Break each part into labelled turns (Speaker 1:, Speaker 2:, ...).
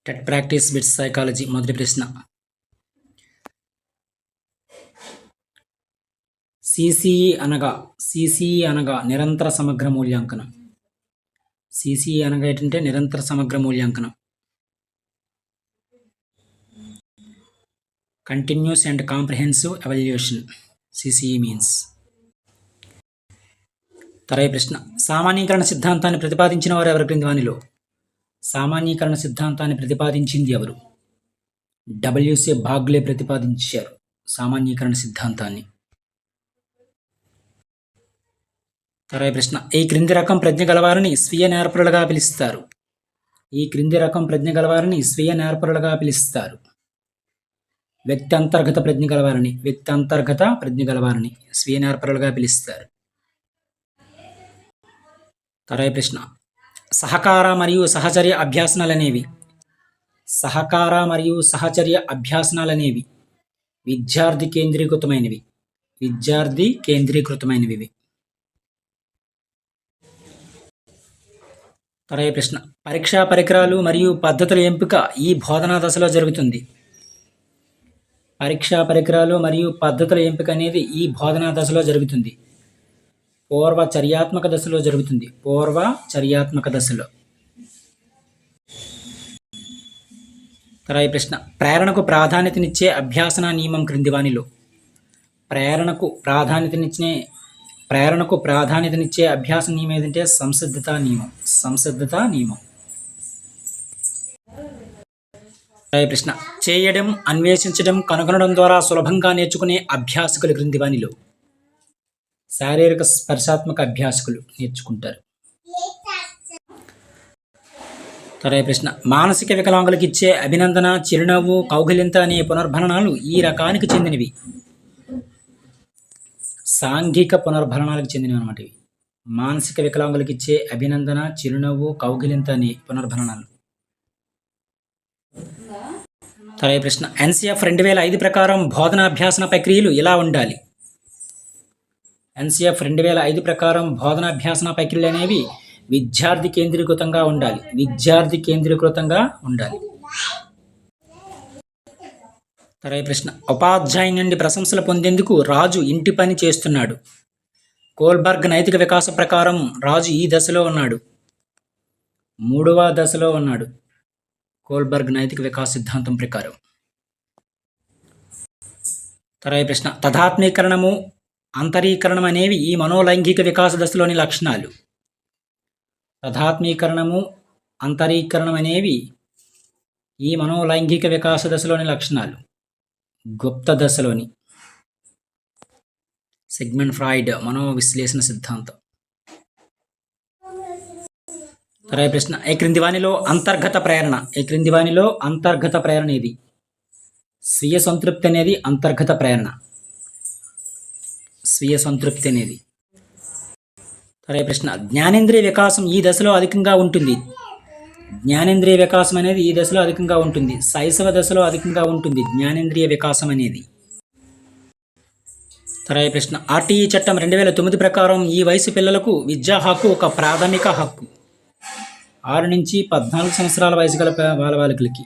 Speaker 1: TET practice bits psychology మొదటి ప్రశ్న. CCE అనగా నిరంతర సమగ్ర మూల్యాంకనం. సిసిఈ అనగా ఏంటంటే నిరంతర సమగ్ర మూల్యాంకనం. Continuous and comprehensive evaluation CCE means. తర్వాయి ప్రశ్న. సామాన్యీకరణ సిద్ధాంతాన్ని ప్రతిపాదించిన వారు ఎవరు క్రింది వానిలో? సామాన్యీకరణ సిద్ధాంతాన్ని ప్రతిపాదించింది ఎవరు? డబ్ల్యూసీ బాగ్లే ప్రతిపాదించారు సామాన్యీకరణ సిద్ధాంతాన్ని. తర్వాయి ప్రశ్న. ఈ క్రింది రకం ప్రజ్ఞ గలవారిని స్వీయ నేర్పరులుగా పిలుస్తారు. ఈ క్రింది రకం ప్రజ్ఞ గలవారిని స్వీయ నేర్పరులుగా పిలుస్తారు. వ్యక్తి అంతర్గత ప్రజ్ఞ గలవారిని స్వీయ నేర్పరులుగా పిలుస్తారు. తర్వాయి ప్రశ్న. సహకార మరియు సహచర్య అభ్యాసనాలనేవి విద్యార్థి కేంద్రీకృతమైనవి. తర్వాయి ప్రశ్న. పరీక్షా పరికరాలు మరియు పద్ధతుల ఎంపిక ఈ బోధనా దశలో జరుగుతుంది. పరీక్షా పరికరాలు మరియు పద్ధతుల ఎంపిక అనేది ఈ బోధనా దశలో జరుగుతుంది. పూర్వ చర్యాత్మక దశలో. తర్వాయి ప్రశ్న. ప్రేరణకు ప్రాధాన్యతనిచ్చే అభ్యాసన నియమం క్రింది వానిలో? ప్రేరణకు ప్రాధాన్యతనిచ్చే అభ్యాస నియమం ఏదంటే సంసిద్ధతా నియమం. తర్వాయి ప్రశ్న. చేయడం, అన్వేషించడం, కనుగొనడం ద్వారా సులభంగా నేర్చుకునే అభ్యాసకులు క్రింది వానిలో? శారీరక స్పర్శాత్మక అభ్యాసకులు నేర్చుకుంటారు. తర్వాయి ప్రశ్న. మానసిక వికలాంగులకు ఇచ్చే అభినందన, చిరునవ్వు, కౌగిలింత అనే పునర్భరణాలు ఈ రకానికి చెందినవి. సాంఘిక పునర్భరణాలకు చెందినవి అన్నమాట ఇవి. మానసిక వికలాంగులకు ఇచ్చే అభినందన, చిరునవ్వు, కౌగిలింత అనే పునర్భరణాలు. తర్వాయి ప్రశ్న. ఎన్సిఎఫ్ 2005 ప్రకారం బోధనాభ్యాసన ప్రక్రియలు ఎలా ఉండాలి? ఎన్సిఎఫ్ 2005 ప్రకారం బోధనాభ్యాసన ప్రక్రియలు అనేవి విద్యార్థి కేంద్రీకృతంగా ఉండాలి. తర్వాయి ప్రశ్న. ఉపాధ్యాయుని నుండి ప్రశంసలు పొందేందుకు రాజు ఇంటి పని చేస్తున్నాడు. కోల్బర్గ్ నైతిక వికాస ప్రకారం రాజు ఈ దశలో ఉన్నాడు. 3వ దశలో ఉన్నాడు. కోల్బర్గ్ నైతిక వికాస సిద్ధాంతం ప్రకారం. తర్వాయి ప్రశ్న. తదాత్మీకరణము, అంతరీకరణం అనేవి ఈ మనోలైంగిక వికాస దశలోని లక్షణాలు. తదాత్మీకరణము, అంతరీకరణం అనేవి ఈ మనోలైంగిక వికాస దశలోని లక్షణాలు. గుప్త దశలోని. సిగ్మండ్ ఫ్రాయిడ్ మనోవిశ్లేషణ సిద్ధాంతం. తర్వాయి ప్రశ్న. ఈ క్రింది వానిలో అంతర్గత ప్రేరణ ఏది? స్వీయ సంతృప్తి అనేది అంతర్గత ప్రేరణ. తర్వాయి ప్రశ్న. జ్ఞానేంద్రియ వికాసం ఈ దశలో అధికంగా ఉంటుంది. జ్ఞానేంద్రియ వికాసం అనేది ఈ దశలో అధికంగా ఉంటుంది. శైశవ దశలో అధికంగా ఉంటుంది జ్ఞానేంద్రియ వికాసం అనేది. తర్వాయి ప్రశ్న. ఆర్టీఈ చట్టం 2009 ప్రకారం ఈ వయసు పిల్లలకు విద్యా హక్కు ఒక ప్రాథమిక హక్కు. 6 నుంచి 14 సంవత్సరాల వయసు గల బాలబాలికలకి.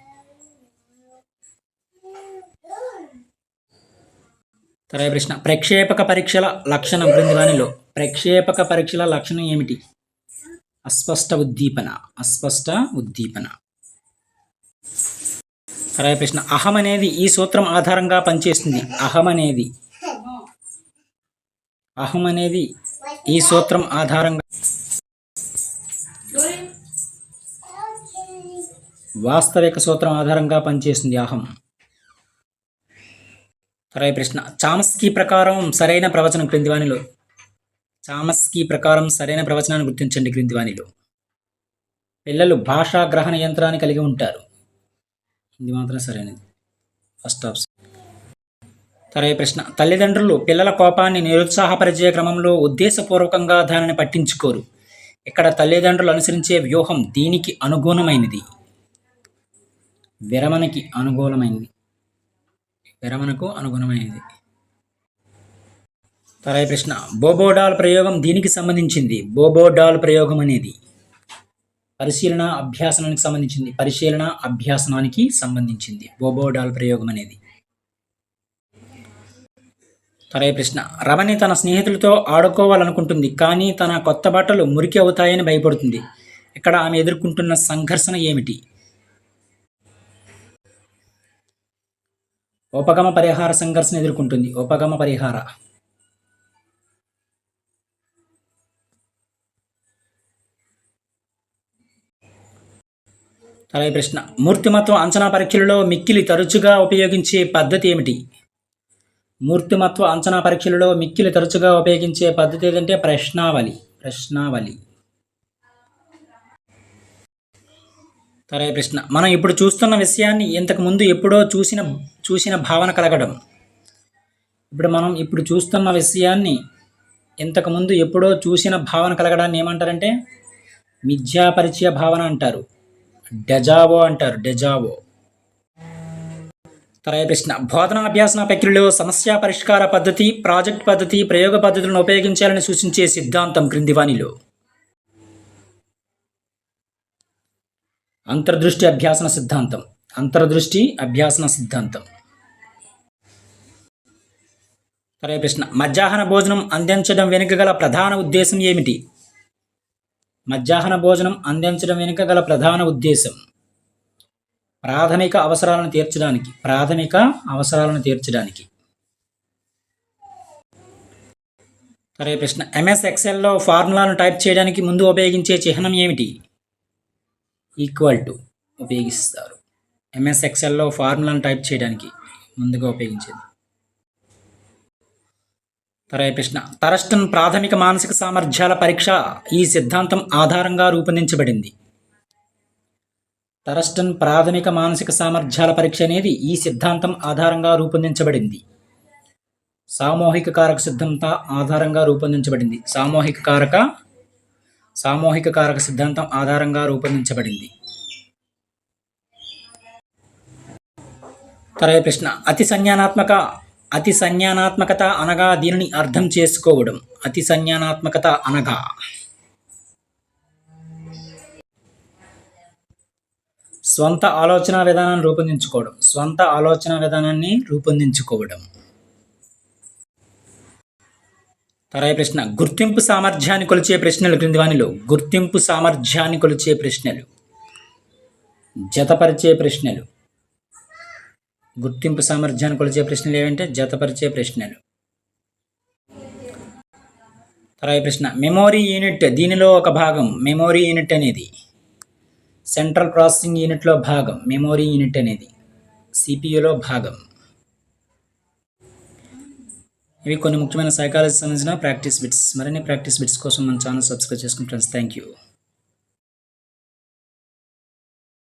Speaker 1: తర్వాయి ప్రశ్న. ప్రక్షేపక పరీక్షల లక్షణం క్రింది వానిలో? ప్రక్షేపక పరీక్షల లక్షణం ఏమిటి? అస్పష్ట ఉద్దీపన. తర్వాయి ప్రశ్న. అహం అనేది ఈ సూత్రం ఆధారంగా పనిచేస్తుంది. అహం అనేది ఈ సూత్రం ఆధారంగా వాస్తవిక సూత్రం ఆధారంగా పనిచేస్తుంది అహం. తర్వాయి ప్రశ్న. చామ్స్కీ ప్రకారం సరైన ప్రవచనం క్రింది వానిలో? చామ్స్కీ ప్రకారం సరైన ప్రవచనాన్ని గుర్తించండి క్రింది వానిలో? పిల్లలు భాషా గ్రహణ యంత్రాన్ని కలిగి ఉంటారు. ఇది మాత్రం సరైనది. First option. తర్వాయి ప్రశ్న. తల్లిదండ్రులు పిల్లల కోపాన్ని నిరుత్సాహపరిచే క్రమంలో ఉద్దేశపూర్వకంగా దానిని పట్టించుకోరు. ఇక్కడ తల్లిదండ్రులు అనుసరించే వ్యూహం దీనికి అనుగుణమైనది. విరమణకు అనుగుణమైనది. తర్వాయి ప్రశ్న. బోబోడాల్ ప్రయోగం దీనికి సంబంధించింది. బోబోడాల్ ప్రయోగం అనేది పరిశీలన అభ్యాసనానికి సంబంధించింది. పరిశీలన అభ్యాసనానికి సంబంధించింది బోబోడాల్ ప్రయోగం అనేది. తరే ప్రశ్న. రమణి తన స్నేహితులతో ఆడుకోవాలనుకుంటుంది, కానీ తన కొత్త బట్టలు మురికి అవుతాయని భయపడుతుంది. ఇక్కడ ఆమె ఎదుర్కొంటున్న సంఘర్షణ ఏమిటి? ఉపగమ పరిహార సంఘర్షణ ఎదుర్కొంటుంది. ఉపగమ పరిహార. తరే ప్రశ్న. మూర్తిమత్వ అంచనా పరీక్షలలో మిక్కిలి తరచుగా ఉపయోగించే పద్ధతి ఏమిటి? మూర్తిమత్వ అంచనా పరీక్షలలో మిక్కిలి తరచుగా ఉపయోగించే పద్ధతి ఏదంటే ప్రశ్నావళి. ప్రశ్నావళి. తరే ప్రశ్న. మనం ఇప్పుడు చూస్తున్న విషయాన్ని ఇంతకు ముందు ఎప్పుడో చూసిన భావన కలగడం. మనం ఇప్పుడు చూస్తున్న విషయాన్ని ఇంతకు ముందు ఎప్పుడో చూసిన భావన కలగడాన్ని ఏమంటారంటే మిథ్యాపరిచయ భావన అంటారు. డెజావో అంటారు. డెజావో. తరగతి ప్రశ్న. బోధనా అభ్యాసన ప్రక్రియలో సమస్య పరిష్కార పద్ధతి, ప్రాజెక్ట్ పద్ధతి, ప్రయోగ పద్ధతులను ఉపయోగించాలని సూచించే సిద్ధాంతం క్రింది వానిలో? అంతర్దృష్టి అభ్యాసన సిద్ధాంతం. అంతర్దృష్టి అభ్యాసన సిద్ధాంతం. తరగతి ప్రశ్న. మధ్యాహ్న భోజనం అందించడం వెనుక గల ప్రధాన ఉద్దేశం ఏమిటి? మధ్యాహ్న భోజనం అందించడం వెనుక గల ప్రధాన ఉద్దేశం ప్రాథమిక అవసరాలను తీర్చడానికి. ప్రాథమిక అవసరాలను తీర్చడానికి. తరగతి ప్రశ్న. ఎంఎస్ ఎక్సెల్లో ఫార్ములాను టైప్ చేయడానికి ముందు ఉపయోగించే చిహ్నం ఏమిటి? ఈక్వల్ టు ఉపయోగిస్తారు. ఎంఎస్ ఎక్సెల్లో ఫార్ములాను టైప్ చేయడానికి ముందుగా ఉపయోగించేది. తరగతి ప్రశ్న. థర్స్టన్ ప్రాథమిక మానసిక సామర్థ్యాల పరీక్ష ఈ సిద్ధాంతం ఆధారంగా రూపొందించబడింది. థర్స్టన్ ప్రాథమిక మానసిక సామర్థ్యాల పరీక్ష అనేది ఈ సిద్ధాంతం ఆధారంగా రూపొందించబడింది. సామూహిక కారక సిద్ధాంతం ఆధారంగా రూపొందించబడింది. సామూహిక కారక సిద్ధాంతం ఆధారంగా రూపొందించబడింది. తరగతి ప్రశ్న. అతి సంజ్ఞానాత్మకత అనగా దీనిని అర్థం చేసుకోవడం. అతి సంజ్ఞానాత్మకత అనగా స్వంత ఆలోచన విధానాన్ని రూపొందించుకోవడం. స్వంత ఆలోచన విధానాన్ని రూపొందించుకోవడం. తరగతి ప్రశ్న. గుర్తింపు సామర్థ్యాన్ని కొలిచే ప్రశ్నలు క్రింది వానిలో? గుర్తింపు సామర్థ్యాన్ని కొలిచే ప్రశ్నలు. జతపరిచే ప్రశ్నలు. గుర్తింపు సామర్థ్యాన్ని కొలిచే ప్రశ్నలు ఏవంటే జతపరిచే ప్రశ్నలు. తరగతి ప్రశ్న. మెమోరీ యూనిట్ దీనిలో ఒక భాగం. మెమోరీ యూనిట్ అనేది సెంట్రల్ ప్రాసెసింగ్ యూనిట్లో భాగం. మెమోరీ యూనిట్ అనేది సిపియులో భాగం. ఇవి కొన్ని ముఖ్యమైన సైకాలజీ సంబంధించిన ప్రాక్టీస్ బిట్స్. మరిన్ని ప్రాక్టీస్ బిట్స్ కోసం మన ఛానల్ సబ్స్క్రైబ్ చేసుకుని ఫ్రెండ్స్. Thank you.